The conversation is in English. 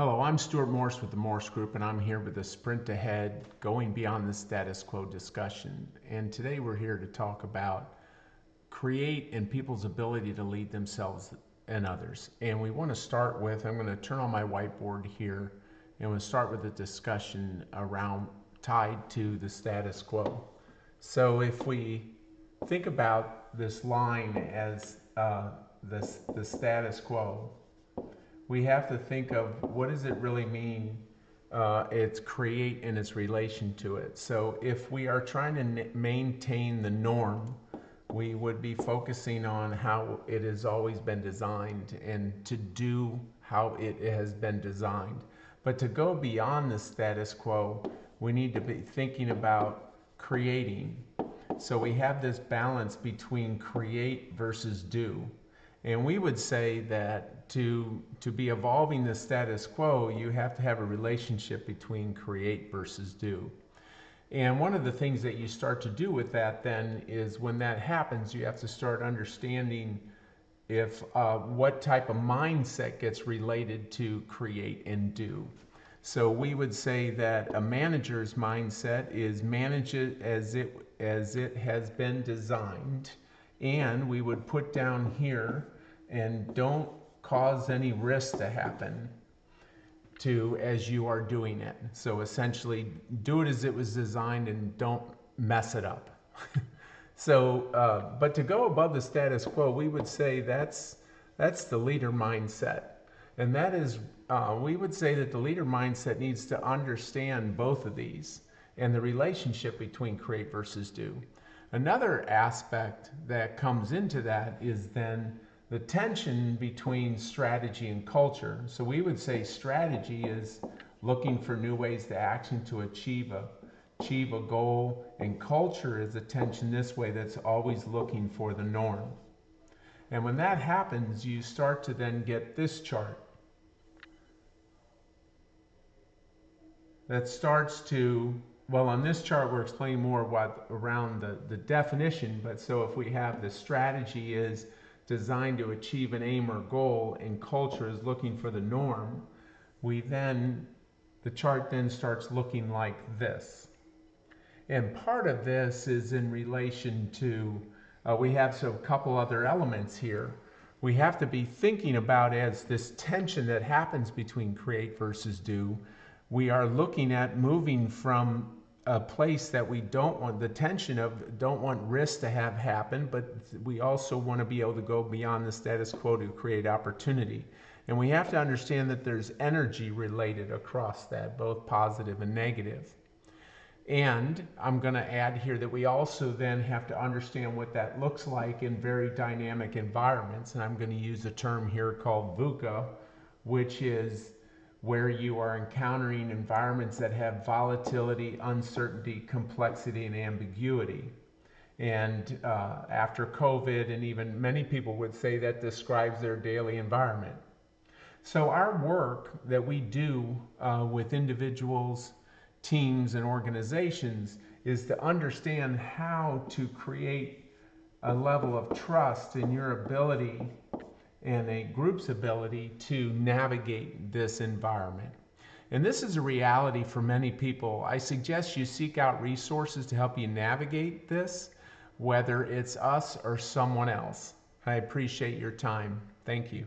Hello, I'm Stuart Morse with the Morse Group, and I'm here with a sprint ahead, going beyond the status quo discussion. And today we're here to talk about create and people's ability to lead themselves and others. And we want to start with, I'm going to turn on my whiteboard here, and we'll start with a discussion around tied to the status quo. So if we think about this line as the status quo, we have to think of what does it really mean, its create and its relation to it. So if we are trying to maintain the norm, we would be focusing on how it has always been designed and to do how it has been designed. But to go beyond the status quo, we need to be thinking about creating. So we have this balance between create versus do. And we would say that to be evolving the status quo, you have to have a relationship between create versus do. And one of the things that you start to do with that then is when that happens, you have to start understanding if what type of mindset gets related to create and do. So we would say that a manager's mindset is manage it as it has been designed. And we would put down here, and don't cause any risk to happen to as you are doing it. So essentially, do it as it was designed and don't mess it up. So, but to go above the status quo, we would say that's the leader mindset. And that is, we would say that the leader mindset needs to understand both of these and the relationship between create versus do. Another aspect that comes into that is then the tension between strategy and culture. So we would say strategy is looking for new ways to action to achieve a goal, and culture is a tension this way that's always looking for the norm. And when that happens, you start to then get this chart that starts to, well, on this chart we're explaining more what around the definition, but so if we have the strategy is designed to achieve an aim or goal and culture is looking for the norm, the chart then starts looking like this. And part of this is in relation to, we have a couple other elements here. We have to be thinking about as this tension that happens between create versus do, we are looking at moving from a place that we don't want, the tension of don't want risk to have happen, but we also want to be able to go beyond the status quo to create opportunity. And we have to understand that there's energy related across that, both positive and negative. And I'm going to add here that we also then have to understand what that looks like in very dynamic environments. And I'm going to use a term here called VUCA, which is where you are encountering environments that have volatility, uncertainty, complexity, and ambiguity. And after COVID, and even many people would say that describes their daily environment. So our work that we do with individuals, teams, and organizations is to understand how to create a level of trust in your ability and a group's ability to navigate this environment. And this is a reality for many people. I suggest you seek out resources to help you navigate this, whether it's us or someone else. I appreciate your time. Thank you.